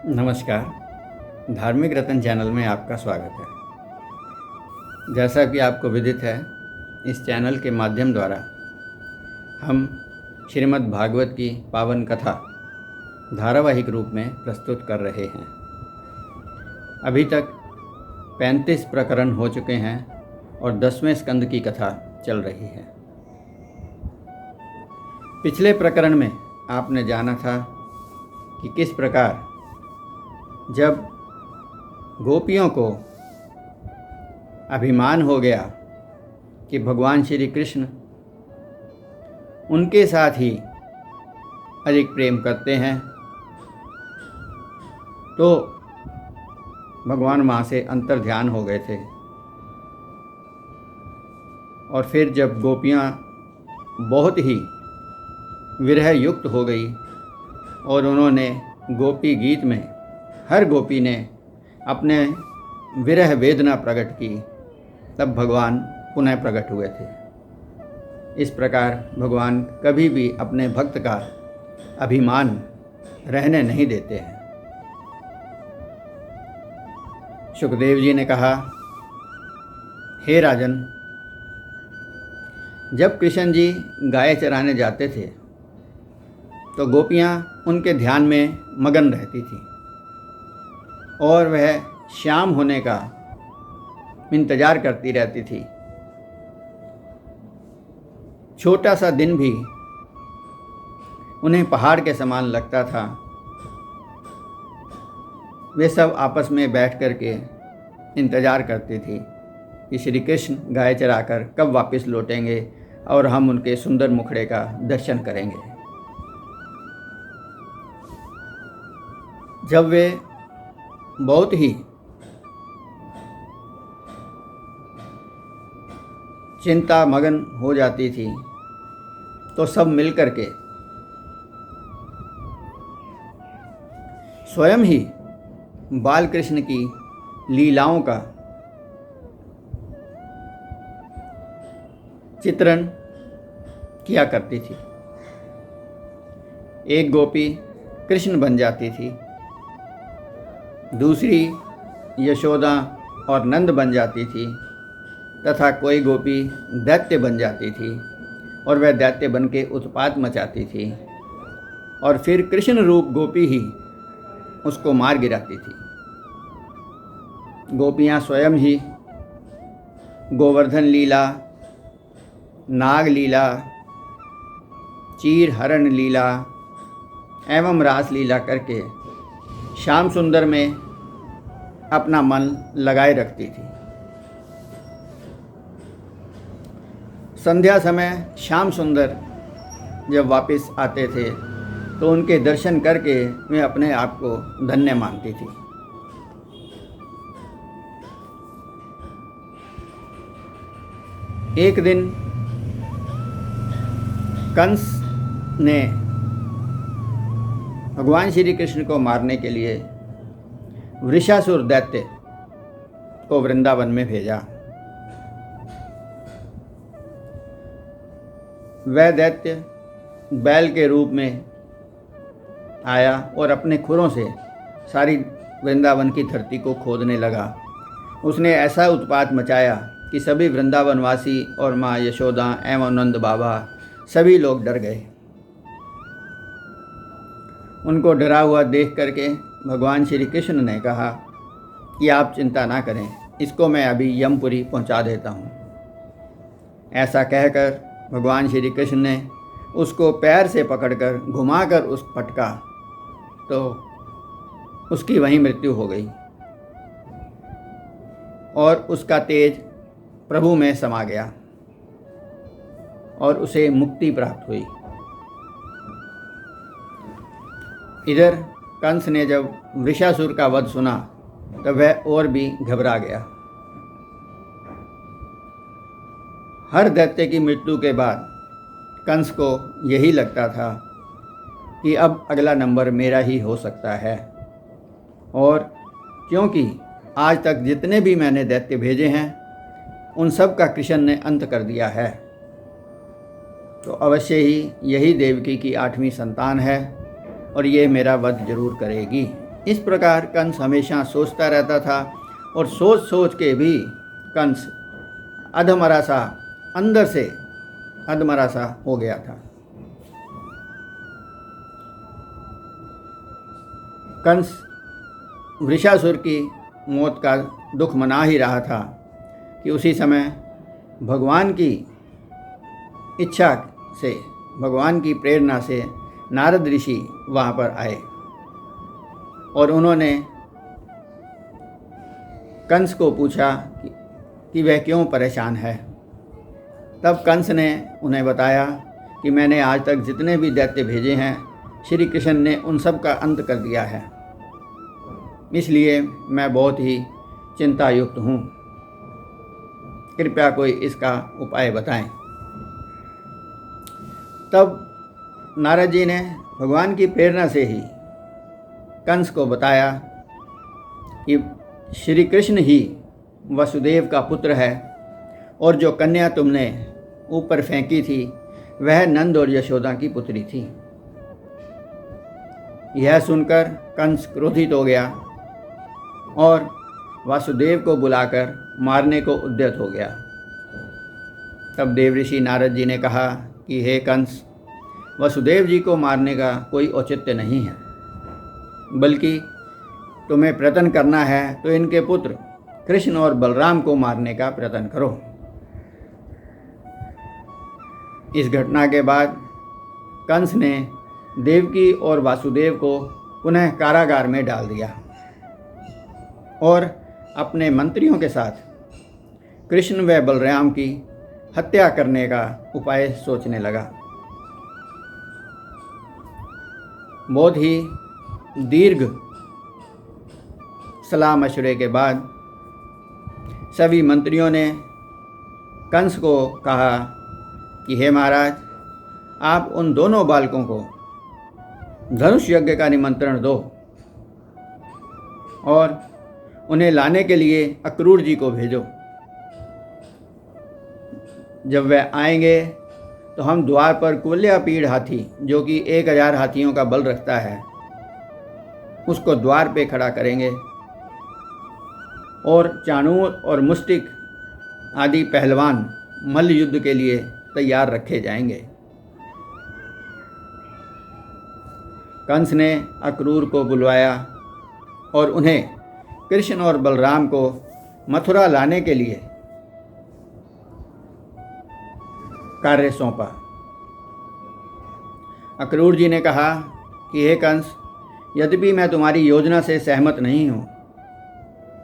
नमस्कार। धार्मिक रत्न चैनल में आपका स्वागत है। जैसा कि आपको विदित है, इस चैनल के माध्यम द्वारा हम श्रीमद् भागवत की पावन कथा धारावाहिक रूप में प्रस्तुत कर रहे हैं। अभी तक 35 प्रकरण हो चुके हैं और 10वें स्कंद की कथा चल रही है। पिछले प्रकरण में आपने जाना था कि किस प्रकार जब गोपियों को अभिमान हो गया कि भगवान श्री कृष्ण उनके साथ ही अधिक प्रेम करते हैं, तो भगवान वहाँ से अंतर्ध्यान हो गए थे। और फिर जब गोपियाँ बहुत ही विरह युक्त हो गई और उन्होंने गोपी गीत में हर गोपी ने अपने विरह वेदना प्रकट की, तब भगवान पुनः प्रकट हुए थे। इस प्रकार भगवान कभी भी अपने भक्त का अभिमान रहने नहीं देते हैं। सुखदेव जी ने कहा, हे राजन, जब कृष्ण जी गाय चराने जाते थे तो गोपियाँ उनके ध्यान में मगन रहती थीं और वह शाम होने का इंतज़ार करती रहती थी। छोटा सा दिन भी उन्हें पहाड़ के समान लगता था। वे सब आपस में बैठ कर के इंतज़ार करती थी कि श्री कृष्ण गाय चराकर कब वापस लौटेंगे और हम उनके सुंदर मुखड़े का दर्शन करेंगे। जब वे बहुत ही चिंता मगन हो जाती थी तो सब मिलकर के स्वयं ही बाल कृष्ण की लीलाओं का चित्रण किया करती थी। एक गोपी कृष्ण बन जाती थी, दूसरी यशोदा और नंद बन जाती थी, तथा कोई गोपी दैत्य बन जाती थी और वह दैत्य बन के उत्पात मचाती थी और फिर कृष्ण रूप गोपी ही उसको मार गिराती थी। गोपियाँ स्वयं ही गोवर्धन लीला, नाग लीला, चीर हरण लीला एवं रास लीला करके श्याम सुंदर में अपना मन लगाए रखती थी। संध्या समय श्याम सुंदर जब वापस आते थे तो उनके दर्शन करके वे अपने आप को धन्य मानती थी। एक दिन कंस ने भगवान श्री कृष्ण को मारने के लिए वृषासुर दैत्य को वृंदावन में भेजा। वह दैत्य बैल के रूप में आया और अपने खुरों से सारी वृंदावन की धरती को खोदने लगा। उसने ऐसा उत्पात मचाया कि सभी वृंदावनवासी और माँ यशोदा एवं नंद बाबा सभी लोग डर गए। उनको डरा हुआ देख करके भगवान श्री कृष्ण ने कहा कि आप चिंता ना करें, इसको मैं अभी यमपुरी पहुंचा देता हूं। ऐसा कहकर भगवान श्री कृष्ण ने उसको पैर से पकड़कर घुमाकर उस पटका तो उसकी वहीं मृत्यु हो गई और उसका तेज प्रभु में समा गया और उसे मुक्ति प्राप्त हुई। इधर कंस ने जब वृषासुर का वध सुना तब वह और भी घबरा गया। हर दैत्य की मृत्यु के बाद कंस को यही लगता था कि अब अगला नंबर मेरा ही हो सकता है, और क्योंकि आज तक जितने भी मैंने दैत्य भेजे हैं उन सब का कृष्ण ने अंत कर दिया है, तो अवश्य ही यही देवकी की 8वीं संतान है और ये मेरा वध जरूर करेगी। इस प्रकार कंस हमेशा सोचता रहता था और सोच सोच के भी कंस अधमरा सा, अंदर से अधमरा सा हो गया था। कंस वृषासुर की मौत का दुख मना ही रहा था कि उसी समय भगवान की इच्छा से, भगवान की प्रेरणा से नारद ऋषि वहाँ पर आए और उन्होंने कंस को पूछा कि वह क्यों परेशान है। तब कंस ने उन्हें बताया कि मैंने आज तक जितने भी दैत्य भेजे हैं, श्री कृष्ण ने उन सब का अंत कर दिया है, इसलिए मैं बहुत ही चिंतायुक्त हूँ। कृपया कोई इसका उपाय बताएं। तब नारद जी ने भगवान की प्रेरणा से ही कंस को बताया कि श्री कृष्ण ही वसुदेव का पुत्र है और जो कन्या तुमने ऊपर फेंकी थी वह नंद और यशोदा की पुत्री थी। यह सुनकर कंस क्रोधित हो गया और वासुदेव को बुलाकर मारने को उद्यत हो गया। तब देवऋषि नारद जी ने कहा कि हे कंस, वसुदेव जी को मारने का कोई औचित्य नहीं है, बल्कि तुम्हें प्रयत्न करना है तो इनके पुत्र कृष्ण और बलराम को मारने का प्रयत्न करो। इस घटना के बाद कंस ने देवकी और वासुदेव को पुनः कारागार में डाल दिया और अपने मंत्रियों के साथ कृष्ण व बलराम की हत्या करने का उपाय सोचने लगा। बहुत ही दीर्घ सलाह मशवरे के बाद सभी मंत्रियों ने कंस को कहा कि हे महाराज, आप उन दोनों बालकों को धनुष यज्ञ का निमंत्रण दो और उन्हें लाने के लिए अक्रूर जी को भेजो। जब वह आएंगे तो हम द्वार पर कुल्यापीड़ हाथी, जो कि 1000 हाथियों का बल रखता है, उसको द्वार पे खड़ा करेंगे और चाणूर और मुष्टिक आदि पहलवान मल्ल युद्ध के लिए तैयार रखे जाएंगे। कंस ने अक्रूर को बुलवाया और उन्हें कृष्ण और बलराम को मथुरा लाने के लिए कार्य सौंपा। अक्रूर जी ने कहा कि हे कंस, यद्यपि मैं तुम्हारी योजना से सहमत नहीं हूँ,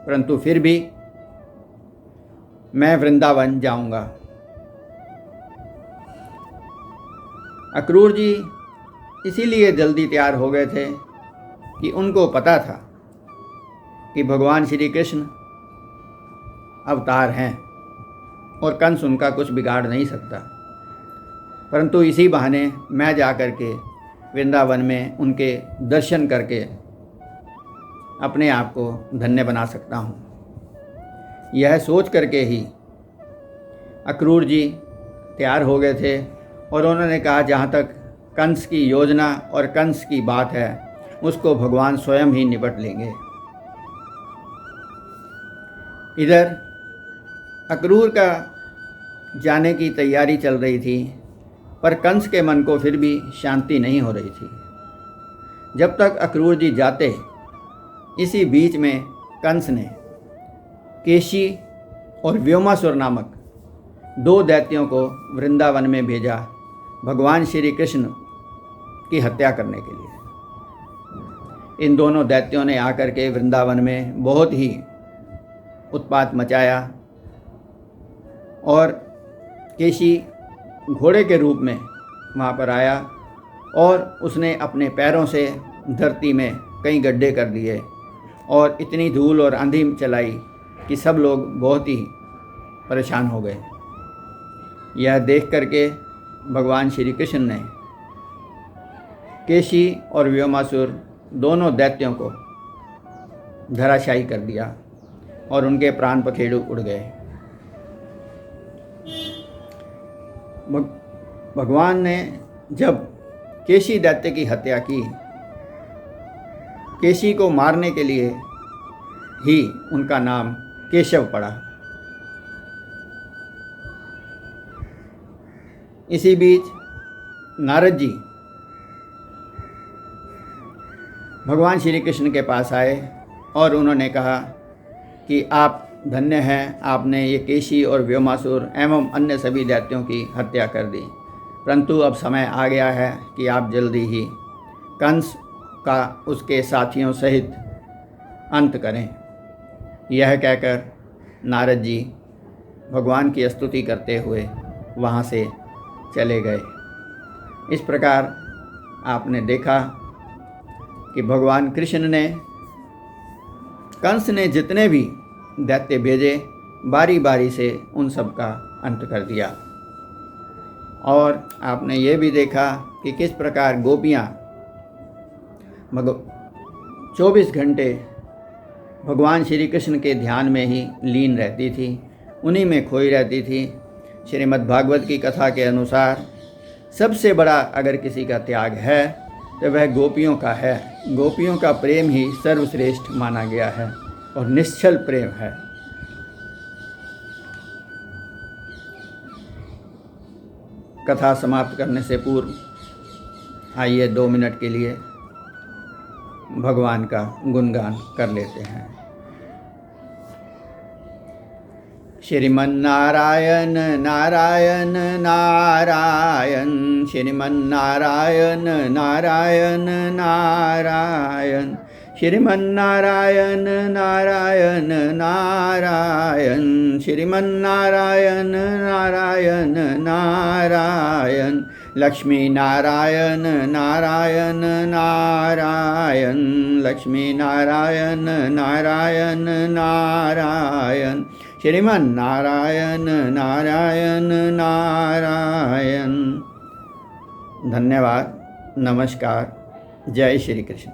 परंतु फिर भी मैं वृंदावन जाऊंगा। अक्रूर जी इसीलिए जल्दी तैयार हो गए थे कि उनको पता था कि भगवान श्री कृष्ण अवतार हैं और कंस उनका कुछ बिगाड़ नहीं सकता, परंतु इसी बहाने मैं जा कर के वृंदावन में उनके दर्शन करके अपने आप को धन्य बना सकता हूँ। यह सोच करके ही अक्रूर जी तैयार हो गए थे और उन्होंने कहा, जहाँ तक कंस की योजना और कंस की बात है, उसको भगवान स्वयं ही निपट लेंगे। इधर अक्रूर का जाने की तैयारी चल रही थी, पर कंस के मन को फिर भी शांति नहीं हो रही थी। जब तक अक्रूर जी जाते, इसी बीच में कंस ने केशी और व्योमासुर नामक 2 दैत्यों को वृंदावन में भेजा भगवान श्री कृष्ण की हत्या करने के लिए। इन दोनों दैत्यों ने आकर के वृंदावन में बहुत ही उत्पात मचाया और केशी घोड़े के रूप में वहाँ पर आया और उसने अपने पैरों से धरती में कई गड्ढे कर दिए और इतनी धूल और आंधी चलाई कि सब लोग बहुत ही परेशान हो गए। यह देख करके भगवान श्री कृष्ण ने केशी और व्योमासुर दोनों दैत्यों को धराशायी कर दिया और उनके प्राण पखेरु उड़ गए। भगवान ने जब केशी दैत्य की हत्या की केशी को मारने के लिए ही उनका नाम केशव पड़ा। इसी बीच नारद जी भगवान श्री कृष्ण के पास आए और उन्होंने कहा कि आप धन्य हैं, आपने ये केशी और व्योमासुर एवं अन्य सभी दैत्यों की हत्या कर दी, परंतु अब समय आ गया है कि आप जल्दी ही कंस का उसके साथियों सहित अंत करें। यह कहकर नारद जी भगवान की स्तुति करते हुए वहाँ से चले गए। इस प्रकार आपने देखा कि भगवान कृष्ण ने कंस ने जितने भी दैत्य भेजे बारी बारी से उन सब का अंत कर दिया। और आपने ये भी देखा कि किस प्रकार गोपियाँ 24 घंटे भगवान श्री कृष्ण के ध्यान में ही लीन रहती थी, उन्हीं में खोई रहती थी। श्रीमद् भागवत की कथा के अनुसार सबसे बड़ा अगर किसी का त्याग है तो वह गोपियों का है। गोपियों का प्रेम ही सर्वश्रेष्ठ माना गया है और निश्चल प्रेम है। कथा समाप्त करने से पूर्व आइए 2 मिनट के लिए भगवान का गुणगान कर लेते हैं। श्रीमन्नारायण नारायण नारायण, श्रीमन्नारायण नारायण नारायण, श्रीमन्नारायण नारायण नारायण, श्रीमन्नारायण नारायण नारायण, लक्ष्मी नारायण नारायण नारायण, लक्ष्मी नारायण नारायण नारायण, श्रीमन्नारायण नारायण नारायण। धन्यवाद। नमस्कार। जय श्री कृष्ण।